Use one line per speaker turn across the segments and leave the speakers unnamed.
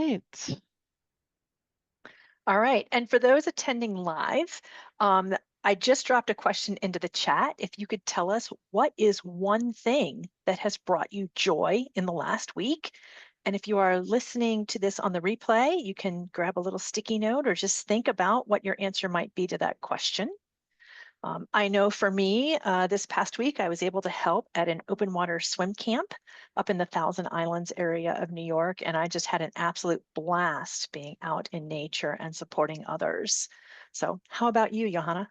right.
All right. And for those attending live, I just dropped a question into the chat. If you could tell us what is one thing that has brought you joy in the last week? And if you are listening to this on the replay, you can grab a little sticky note or just think about what your answer might be to that question. I know for me, this past week, I was able to help at an open water swim camp up in the Thousand Islands area of New York, and I just had an absolute blast being out in nature and supporting others. So, how about you, Johanna?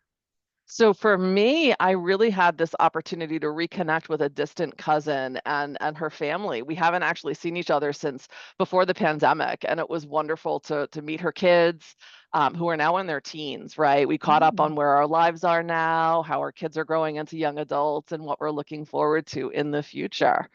So for me, I really had this opportunity to reconnect with a distant cousin and her family. We haven't actually seen each other since before the pandemic, and it was wonderful to meet her kids, who are now in their teens, right? We caught up
Mm.
on where our lives are now, how our kids are growing into young adults, and what we're looking forward to in the future.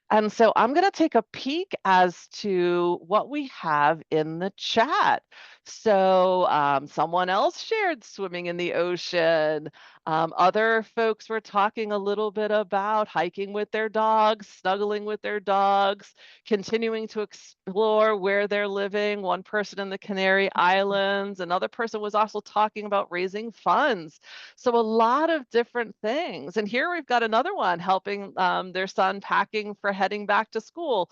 And so I'm going to take a peek as to what we have in the chat. So someone else shared swimming in the ocean. Other folks were talking a little bit about hiking with their dogs, snuggling with their dogs, continuing to explore where they're living. One person in the Canary Islands, another person was also talking about raising funds. So a lot of different things. And here we've got another one helping their son packing for heading back to school.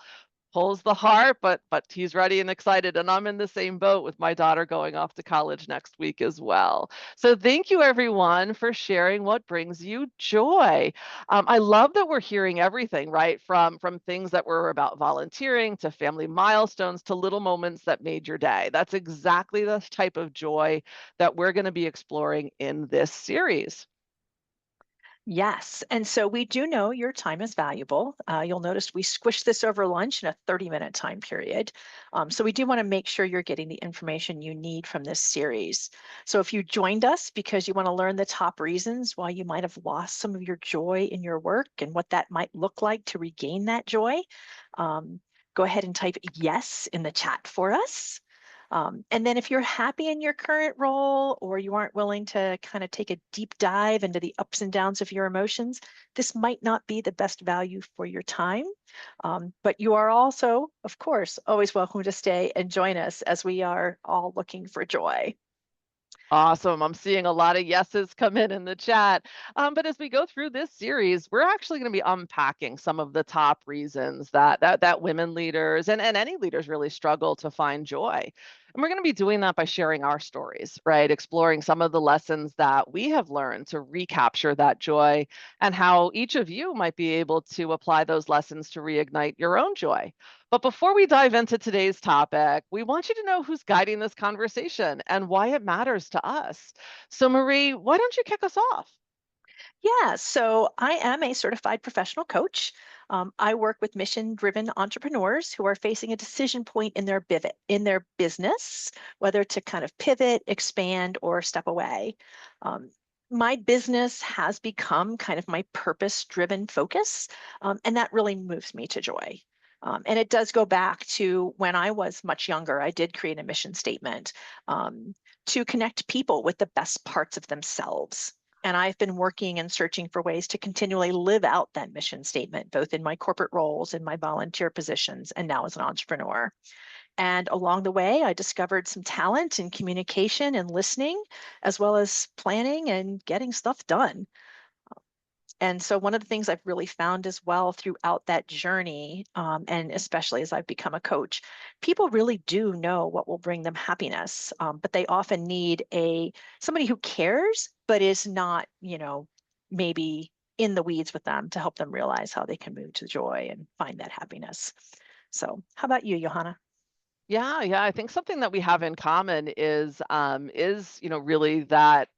Pulls the heart, but he's ready and excited. And I'm in the same boat with my daughter going off to college next week as well. So thank you everyone for sharing what brings you joy. I love that we're hearing everything, right? From things that were about volunteering to family milestones to little moments that made your day. That's exactly the type of joy that we're going to be exploring in this series.
Yes. And so we do know your time is valuable. You'll notice we squished this over lunch in a 30-minute time period. So we do want to make sure you're getting the information you need from this series. So if you joined us because you want to learn the top reasons why you might have lost some of your joy in your work and what that might look like to regain that joy, um, go ahead and type yes in the chat for us. And then if you're happy in your current role or you aren't willing to kind of take a deep dive into the ups and downs of your emotions, this might not be the best value for your time. But you are also, of course, always welcome to stay and join us as we are all looking for joy.
Awesome. I'm seeing a lot of yeses come in the chat. But as we go through this series, we're actually going to be unpacking some of the top reasons that women leaders and any leaders really struggle to find joy. And we're going to be doing that by sharing our stories, right? Exploring some of the lessons that we have learned to recapture that joy and how each of you might be able to apply those lessons to reignite your own joy. But before we dive into today's topic, we want you to know who's guiding this conversation and why it matters to us. So, Marie, why don't you kick us off?
Yeah, so I am a certified professional coach. I work with mission-driven entrepreneurs who are facing a decision point in their business, whether to kind of pivot, expand, or step away. Um, my business has become kind of my purpose-driven focus, and that really moves me to joy. And it does go back to when I was much younger. I did create a mission statement um, to connect people with the best parts of themselves. And I've been working and searching for ways to continually live out that mission statement, both in my corporate roles, in my volunteer positions, and now as an entrepreneur. And along the way, I discovered some talent in communication and listening, as well as planning and getting stuff done. And so, one of the things I've really found as well throughout that journey, and especially as I've become a coach, people really do know what will bring them happiness, but they often need a somebody who cares, but is not, maybe in the weeds with them to help them realize how they can move to joy and find that happiness. So, how about you, Johanna?
Yeah, I think something that we have in common is really that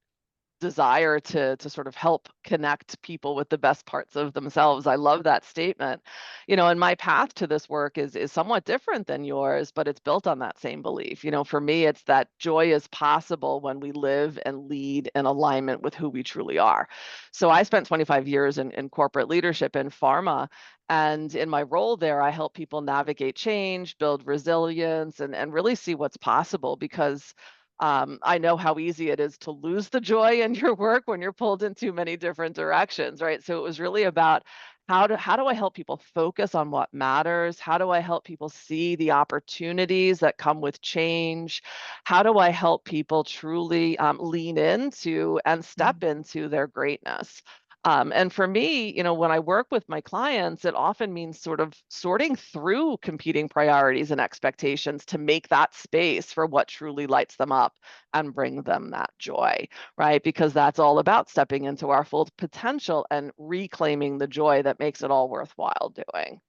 desire to sort of help connect people with the best parts of themselves. I love that statement. And my path to this work is somewhat different than yours, but it's built on that same belief. For me, it's that joy is possible when we live and lead in alignment with who we truly are. So I spent 25 years in corporate leadership in pharma. And in my role there, I help people navigate change, build resilience, and really see what's possible because I know how easy it is to lose the joy in your work when you're pulled in too many different directions, right? So it was really about How do I help people focus on what matters? How do I help people see the opportunities that come with change? How do I help people truly lean into and
Mm.
step into their greatness? And for me, when I work with my clients, it often means sort of sorting through competing priorities and expectations to make that space for what truly lights them up and bring them that joy, right? Because that's all about stepping into our full potential and reclaiming the joy that makes it all worthwhile doing.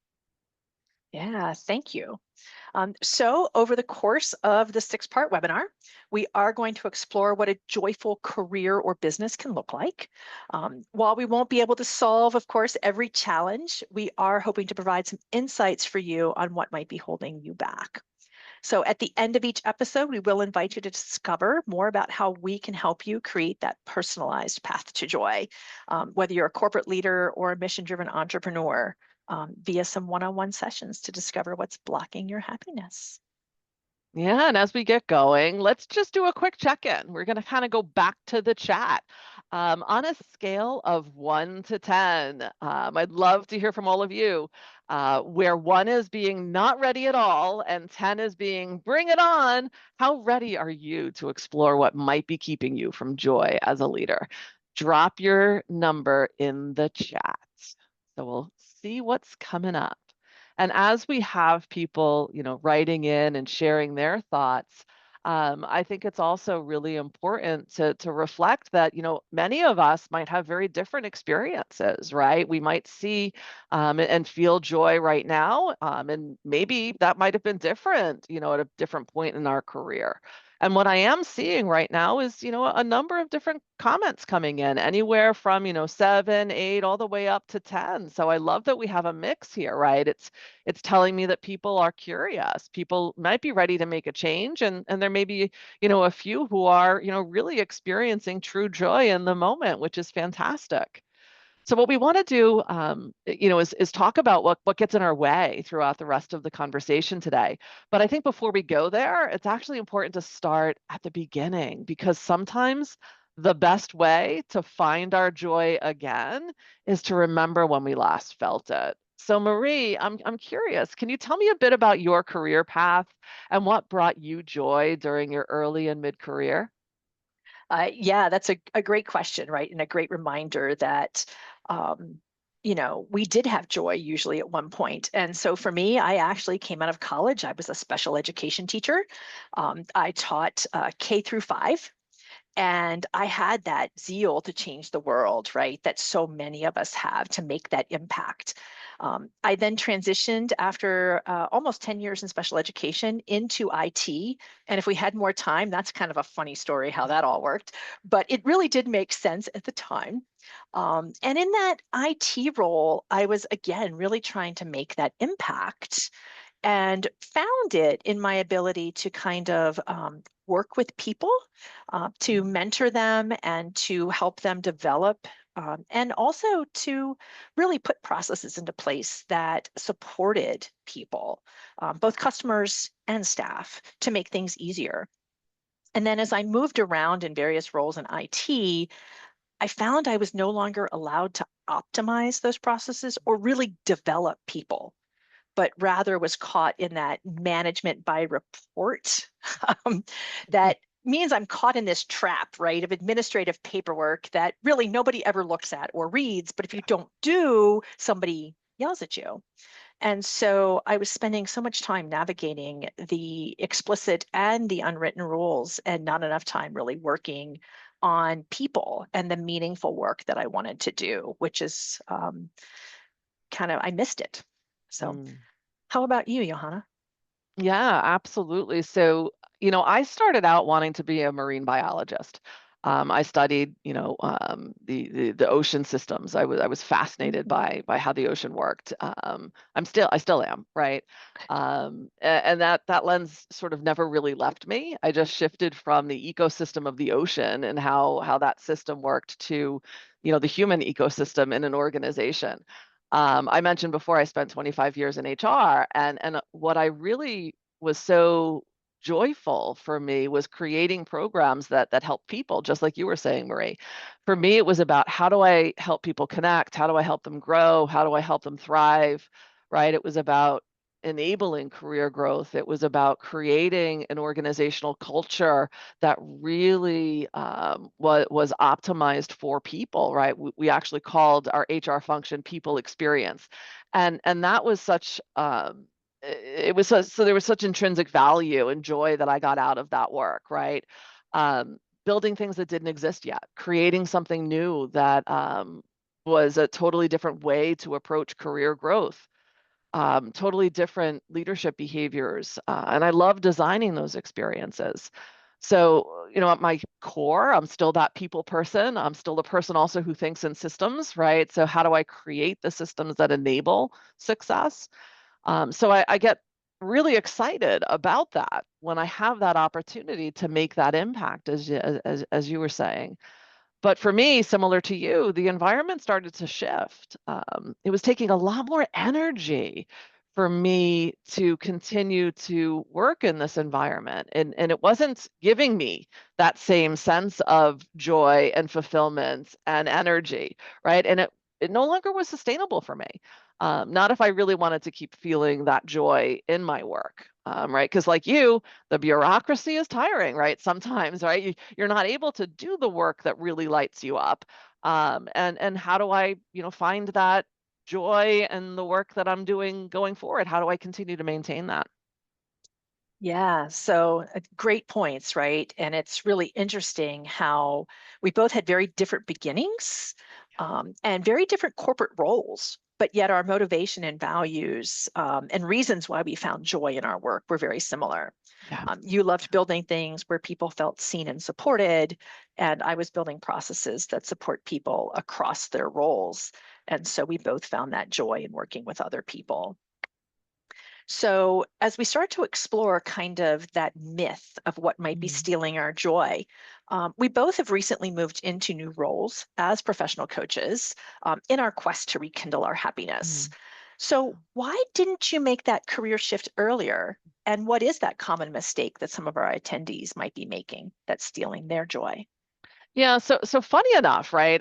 Yeah, thank you. So, over the course of the 6-part webinar, we are going to explore what a joyful career or business can look like. While we won't be able to solve, of course, every challenge, we are hoping to provide some insights for you on what might be holding you back. So, at the end of each episode, we will invite you to discover more about how we can help you create that personalized path to joy, whether you're a corporate leader or a mission driven entrepreneur, via some one on one sessions to discover what's blocking your happiness.
Yeah, and as we get going, let's just do a quick check-in. We're going to kind of go back to the chat. On a scale of 1 to 10, I'd love to hear from all of you, where 1 is being not ready at all and 10 is being bring it on. How ready are you to explore what might be keeping you from joy as a leader? Drop your number in the chat. So we'll see what's coming up. And as we have people, writing in and sharing their thoughts, I think it's also really important to reflect that, many of us might have very different experiences, right? We might see and feel joy right now, and maybe that might have been different, at a different point in our career. And what I am seeing right now is, a number of different comments coming in, anywhere from, 7, 8, all the way up to 10. So I love that we have a mix here, right? It's telling me that people are curious. People might be ready to make a change, and there may be, a few who are, really experiencing true joy in the moment, which is fantastic. So what we want to do, is talk about what gets in our way throughout the rest of the conversation today. But I think before we go there, it's actually important to start at the beginning, because sometimes the best way to find our joy again is to remember when we last felt it. So Marie, I'm curious, can you tell me a bit about your career path and what brought you joy during your early and mid-career?
Yeah, that's a great question, right? And a great reminder that, we did have joy usually at one point. And so for me, I actually came out of college. I was a special education teacher. I taught K through 5. And I had that zeal to change the world, right? That so many of us have to make that impact. I then transitioned after almost 10 years in special education into IT. And if we had more time, that's kind of a funny story how that all worked. But it really did make sense at the time. And in that IT role, I was again really trying to make that impact and found it in my ability to kind of work with people, to
Mhm.
mentor them and to help them develop, and also to really put processes into place that supported people, both customers and staff, to make things easier. And then as I moved around in various roles in IT, I found I was no longer allowed to optimize those processes or really develop people, but rather was caught in that management by report. um, that means I'm caught in this trap, right, of administrative paperwork that really nobody ever looks at or reads. But if you don't do, somebody yells at you. And so I was spending so much time navigating the explicit and the unwritten rules and not enough time really working on people and the meaningful work that I wanted to do, which is kind of, I missed it. So
Mm.
how about you, Johanna?
Yeah, absolutely. So, I started out wanting to be a marine biologist. I studied, the ocean systems. I was fascinated
Mhm.
by how the ocean worked. I still am, right? And that lens sort of never really left me. I just shifted from the ecosystem of the ocean and how that system worked to, the human ecosystem in an organization. I mentioned before I spent 25 years in HR, and what I really was so joyful for me was creating programs that help people, just like you were saying, Marie. For me, it was about how do I help people connect? How do I help them grow? How do I help them thrive? Right? It was about enabling career growth. It was about creating an organizational culture that really was optimized for people, right? We actually called our HR function people experience. And that was such it was so there was such intrinsic value and joy that I got out of that work, right? Building things that didn't exist yet, creating something new that was a totally different way to approach career growth, totally different leadership behaviors. And I love designing those experiences. So, at my core, I'm still that people person. I'm still the person also who thinks in systems, right? So, how do I create the systems that enable success? So I get really excited about that when I have that opportunity to make that impact, as you were saying. But for me, similar to you, the environment started to shift. It was taking a lot more energy for me to continue to work in this environment. And it wasn't giving me that same sense of joy and fulfillment and energy, right? And it no longer was sustainable for me. Not if I really wanted to keep feeling that joy in my work, right? Because like you, the bureaucracy is tiring, right? Sometimes, right? You're not able to do the work that really lights you up. And how do I, find that joy and the work that I'm doing going forward? How do I continue to maintain that?
Yeah, so great points, right? And it's really interesting how we both had very different beginnings and very different corporate roles, but yet our motivation and values and reasons why we found joy in our work were very similar.
Yeah.
You loved building things where people felt seen and supported, and I was building processes that support people across their roles. And so we both found that joy in working with other people. So, as we start to explore kind of that myth of what might be
Mm,
stealing our joy, we both have recently moved into new roles as professional coaches in our quest to rekindle our happiness.
mm.
So, why didn't you make that career shift earlier? And what is that common mistake that some of our attendees might be making that's stealing their joy?
Yeah, so funny enough, right?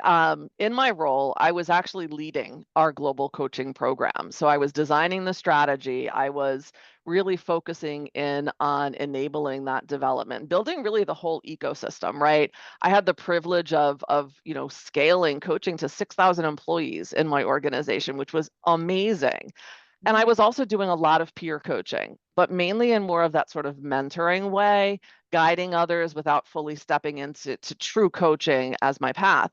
In my role, I was actually leading our global coaching program. So I was designing the strategy. I was really focusing in on enabling that development, building really the whole ecosystem, right? I had the privilege of scaling coaching to 6,000 employees in my organization, which was amazing. And I
Mm,
was also doing a lot of peer coaching, but mainly in more of that sort of mentoring way, guiding others without fully stepping into true coaching as my path.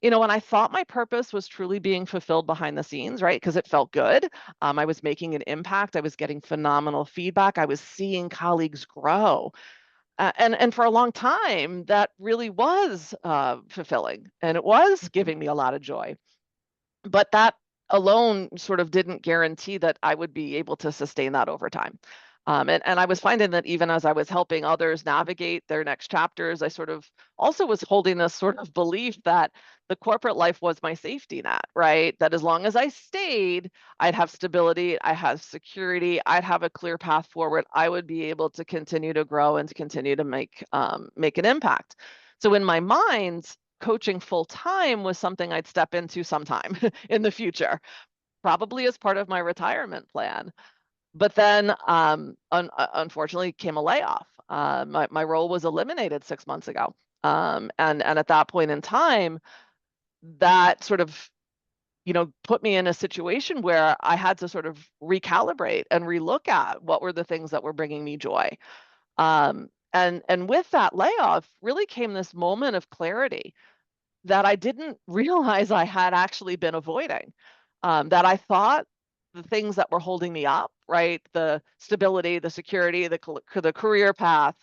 And I thought my purpose was truly being fulfilled behind the scenes, right? Because it felt good. I was making an impact. I was getting phenomenal feedback. I was seeing colleagues grow. And for a long time, that really was fulfilling and it was
mhm.
giving me a lot of joy. But that alone sort of didn't guarantee that I would be able to sustain that over time. And I was finding that even as I was helping others navigate their next chapters, I sort of also was holding this sort of belief that the corporate life was my safety net, right? That as long as I stayed, I'd have stability, I have security, I'd have a clear path forward. I would be able to continue to grow and to continue to make an impact. So in my mind, coaching full time was something I'd step into sometime in the future, probably as part of my retirement plan. But then, unfortunately, came a layoff. My role was eliminated 6 months ago, and at that point in time, that sort of put me in a situation where I had to sort of recalibrate and relook at what were the things that were bringing me joy. And with that layoff, really came this moment of clarity that I didn't realize I had actually been avoiding. That I thought the things that were holding me up, right? The stability, the security, the career path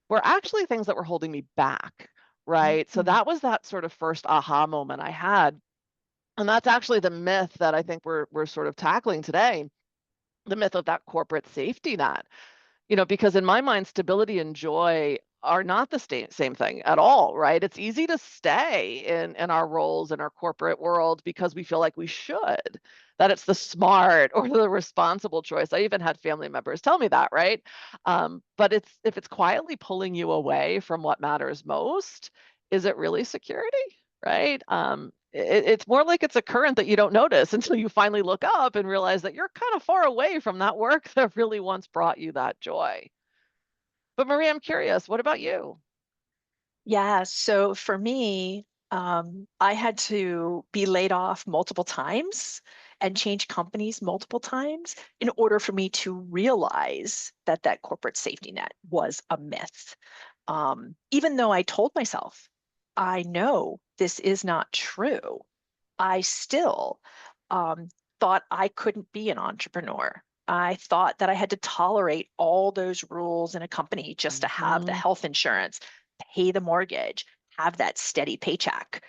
were actually things that were holding me back, right? So
Mhm.
that was that sort of first aha moment I had. And that's actually the myth that I think we're sort of tackling today, the myth of that corporate safety net. Because in my mind, stability and joy are not the same thing at all, right? It's easy to stay in our roles in our corporate world because we feel like we should, that it's the smart or the responsible choice. I even had family members tell me that, right? But if it's quietly pulling you away from what matters most, is it really security? Right? It's more like it's a current that you don't notice until you finally look up and realize that you're kind of far away from that work that really once brought you that joy. But Marie, I'm curious, what about you?
Yeah, so for me, I had to be laid off multiple times and change companies multiple times in order for me to realize that that corporate safety net was a myth. Even though I told myself, I know this is not true, I still um, thought I couldn't be an entrepreneur. I thought that I had to tolerate all those rules in a company just to have the
Hmm.
health insurance, pay the mortgage, have that steady paycheck.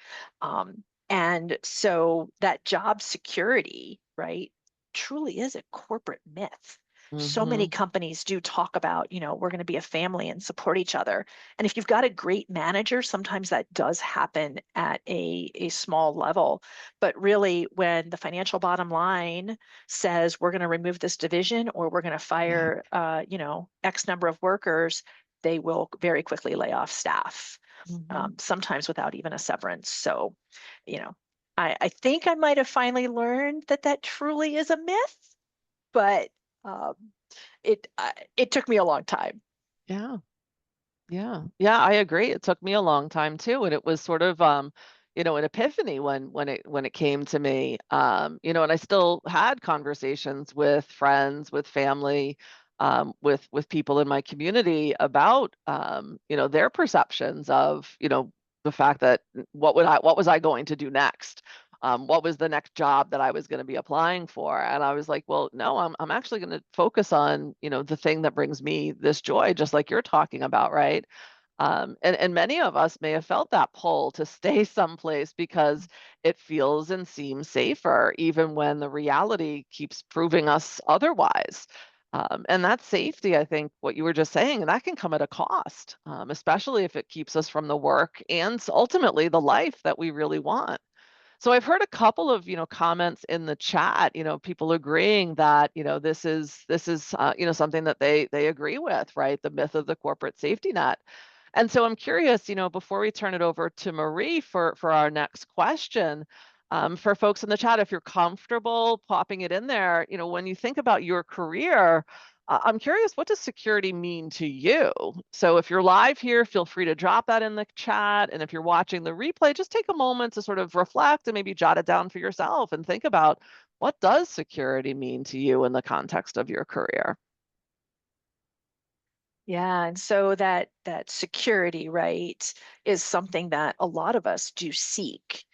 And so that job security, right, truly is a corporate myth. So many
Hmm.
companies do talk about, we're going to be a family and support each other. And if you've got a great manager, sometimes that does happen at a small level. But really, when the financial bottom line says we're going to remove this division or we're going to
Yeah.
fire, X number of workers, they will very quickly lay off staff,
Hmm.
sometimes without even a severance. So, you know, I think I might have finally learned that that truly is a myth, but um, it took me a long time.
Yeah. Yeah. Yeah, I agree. It took me a long time too, and it was sort of an epiphany when it came to me. And I still had conversations with friends, with family, with people in my community about their perceptions of, the fact that what was I going to do next? What was the next job that I was going to be applying for? And I was like, well, no, I'm actually going to focus on, the thing that brings me this joy, just like you're talking about, right? And many of us may have felt that pull to stay someplace because it feels and seems safer, even when the reality keeps proving us otherwise. And that safety, I think, what you were just saying, that can come at a cost, especially if it keeps us from the work and ultimately the life that we really want. So I've heard a couple of, comments in the chat, people agreeing that, this is something that they agree with, right? The myth of the corporate safety net. And so I'm curious, before we turn it over to Marie for our next question, for folks in the chat, if you're comfortable popping it in there, when you think about your career, I'm curious, what does security mean to you? So if you're live here, feel free to drop that in the chat. And if you're watching the replay, just take a moment to sort of reflect and maybe jot it down for yourself and think about, what does security mean to you in the context of your career?
Yeah, and so that security, right, is something that a lot of us do seek.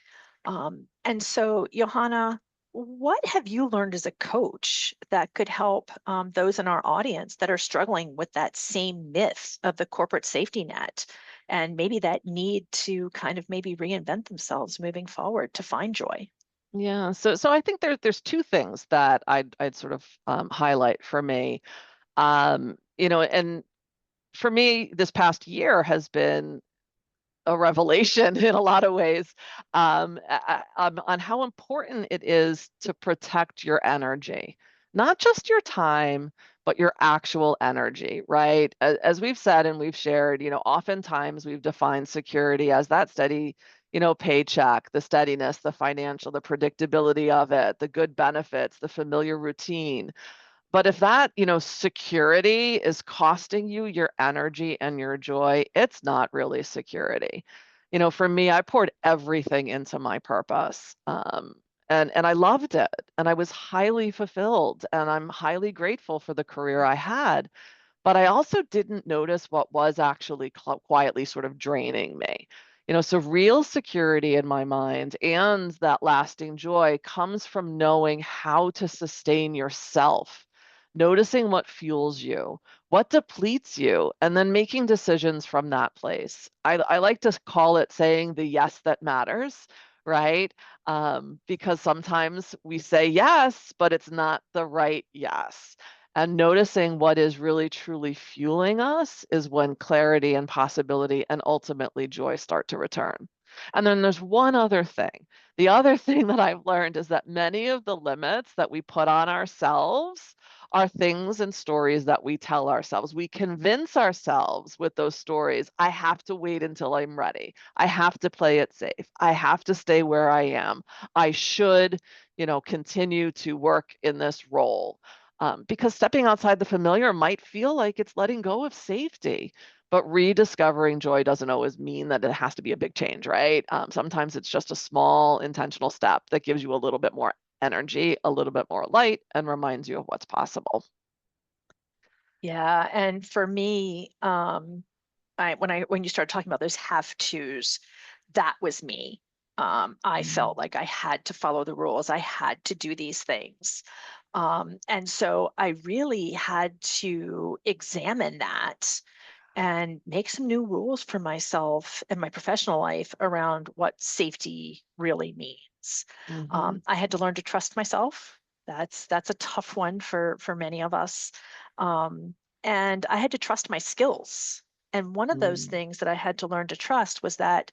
And so, Johanna, what have you learned as a coach that could help those in our audience that are struggling with that same myth of the corporate safety net and maybe that need to kind of maybe reinvent themselves moving forward to find joy?
Yeah, so I think there's two things that I'd sort of highlight for me. And for me, this past year has been a revelation in a lot of ways, on how important it is to protect your energy, not just your time, but your actual energy, right? As we've said and we've shared, oftentimes we've defined security as that steady, paycheck, the steadiness, the financial, the predictability of it, the good benefits, the familiar routine. But if that, security is costing you your energy and your joy, it's not really security. For me, I poured everything into my purpose. And I loved it. And I was highly fulfilled. And I'm highly grateful for the career I had. But I also didn't notice what was actually quietly sort of draining me. So real security in my mind and that lasting joy comes from knowing how to sustain yourself, noticing what fuels you, what depletes you, and then making decisions from that place. I like to call it saying the yes that matters, right? Because sometimes we say yes, but it's not the right yes. And noticing what is really truly fueling us is when clarity and possibility and ultimately joy start to return. And then there's one other thing. The other thing that I've learned is that many of the limits that we put on ourselves are things and stories that we tell ourselves. We convince ourselves with those stories, I have to wait until I'm ready. I have to play it safe. I have to stay where I am. I should, continue to work in this role. Because stepping outside the familiar might feel like it's letting go of safety, but rediscovering joy doesn't always mean that it has to be a big change, right? Sometimes it's just a small intentional step that gives you a little bit more energy, a little bit more light, and reminds you of what's possible.
Yeah, and for me, when you started talking about those have tos, that was me. I felt
Mm,
like I had to follow the rules. I had to do these things. And so I really had to examine that and make some new rules for myself and my professional life around what safety really means.
mhm,
I had to learn to trust myself. That's a tough one for many of us. Um, and I had to trust my skills. And one of those
mm,
things that I had to learn to trust was that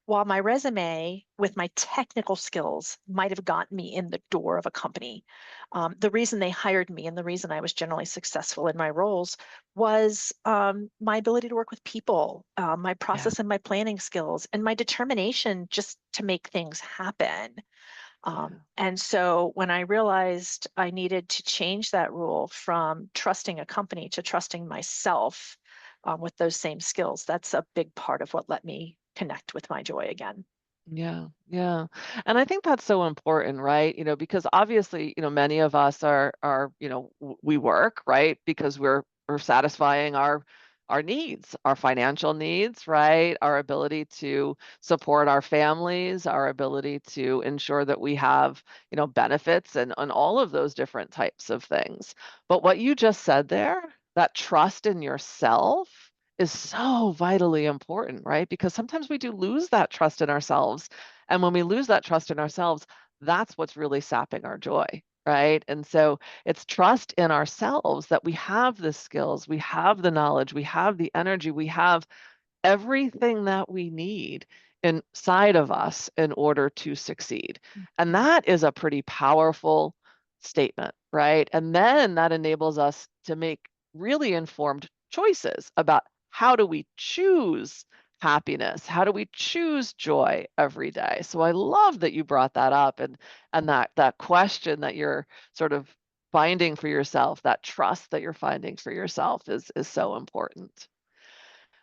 while my resume with my technical skills might have gotten me in the door of a company, the reason they hired me and the reason I was generally successful in my roles was my ability to work with people, my
yeah,
process and my planning skills, and my determination just to make things happen.
yeah.
And so when I realized I needed to change that rule from trusting a company to trusting myself with those same skills, that's a big part of what let me connect with my joy again.
Yeah, yeah. And I think that's so important, right? Because obviously, many of us we work, right? Because we're satisfying our needs, our financial needs, right? Our ability to support our families, our ability to ensure that we have, benefits and all of those different types of things. But what you just said there, that trust in yourself is so vitally important, right? Because sometimes we do lose that trust in ourselves. And when we lose that trust in ourselves, that's what's really sapping our joy, right? And so it's trust in ourselves that we have the skills, we have the knowledge, we have the energy, we have everything that we need inside of us in order to succeed. And
Mhm.
that is a pretty powerful statement, right? And then that enables us to make really informed choices about how do we choose happiness? How do we choose joy every day? So I love that you brought that up and that question that you're sort of finding for yourself, that trust that you're finding for yourself is so important.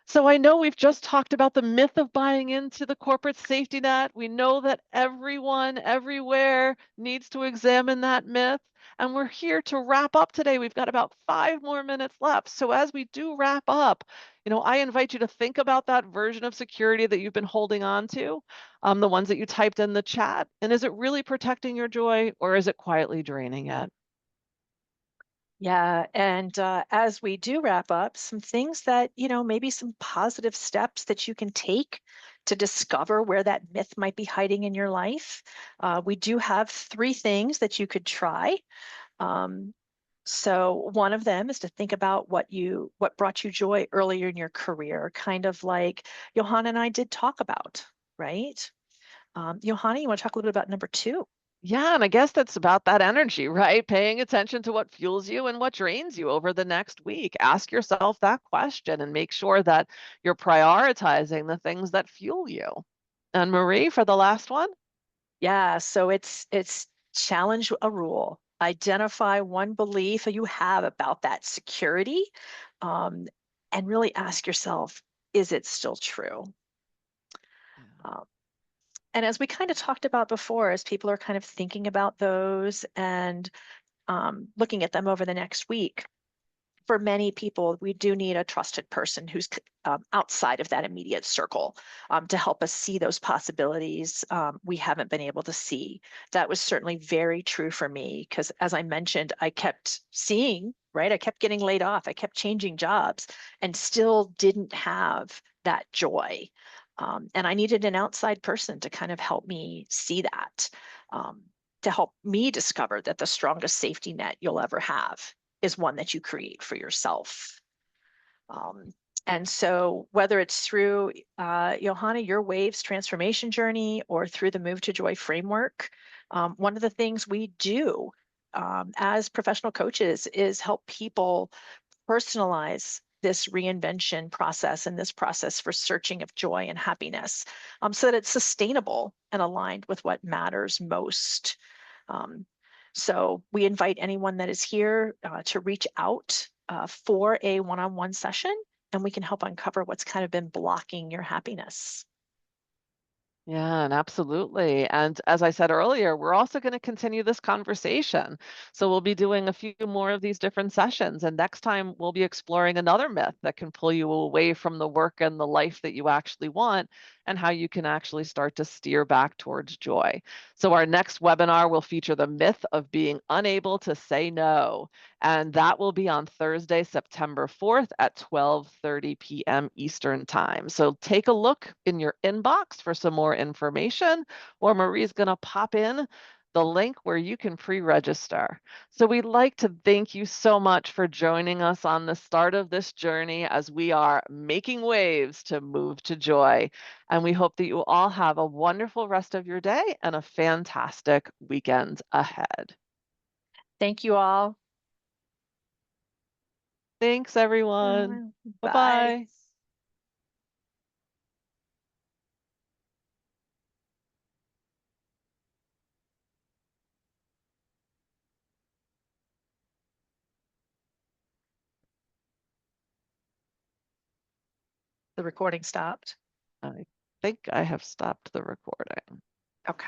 So I know we've just talked about the myth of buying into the corporate safety net. We know that everyone, everywhere needs to examine that myth. And we're here to wrap up today. We've got about 5 more minutes left. So as we do wrap up, I invite you to think about that version of security that you've been holding on to, the ones that you typed in the chat. And is it really protecting your joy or is it quietly draining it?
Yeah, and as we do wrap up, some things that, maybe some positive steps that you can take to discover where that myth might be hiding in your life. We do have three things that you could try. Um, so one of them is to think about what brought you joy earlier in your career, kind of like Johanna and I did talk about, right? Johanna, you want to talk a little bit about number two?
Yeah, and I guess that's about that energy, right? Paying attention to what fuels you and what drains you over the next week. Ask yourself that question and make sure that you're prioritizing the things that fuel you. And Marie, for the last one?
Yeah, so it's challenge a rule. Identify one belief that you have about that security, um, and really ask yourself, is it still true?
Yeah.
Um, and as we kind of talked about before, as people are kind of thinking about those and looking at them over the next week, for many people, we do need a trusted person who's outside of that immediate circle to help us see those possibilities we haven't been able to see. That was certainly very true for me because, as I mentioned, I kept seeing, right? I kept getting laid off, I kept changing jobs, and still didn't have that joy. And I needed an outside person to kind of help me see that, um, to help me discover that the strongest safety net you'll ever have is one that you create for yourself. Um, and so, whether it's through Johanna, your Waves transformation journey, or through the Move to Joy framework, one of the things we do as professional coaches is help people personalize this reinvention process and this process for searching of joy and happiness, so that it's sustainable and aligned with what matters most. Um, so we invite anyone that is here to reach out for a one-on-one session, and we can help uncover what's kind of been blocking your happiness.
Yeah, and absolutely. And as I said earlier, we're also going to continue this conversation. So we'll be doing a few more of these different sessions. And next time, we'll be exploring another myth that can pull you away from the work and the life that you actually want, and how you can actually start to steer back towards joy. So our next webinar will feature the myth of being unable to say no. And that will be on Thursday, September 4th at 12:30 p.m. Eastern Time. So take a look in your inbox for some more information, or Marie's going to pop in the link where you can pre-register. So we'd like to thank you so much for joining us on the start of this journey as we are making waves to move to joy. And we hope that you all have a wonderful rest of your day and a fantastic weekend ahead.
Thank you all.
Thanks, everyone.
Bye.
Bye-bye.
The recording stopped.
I think I have stopped the recording.
Okay.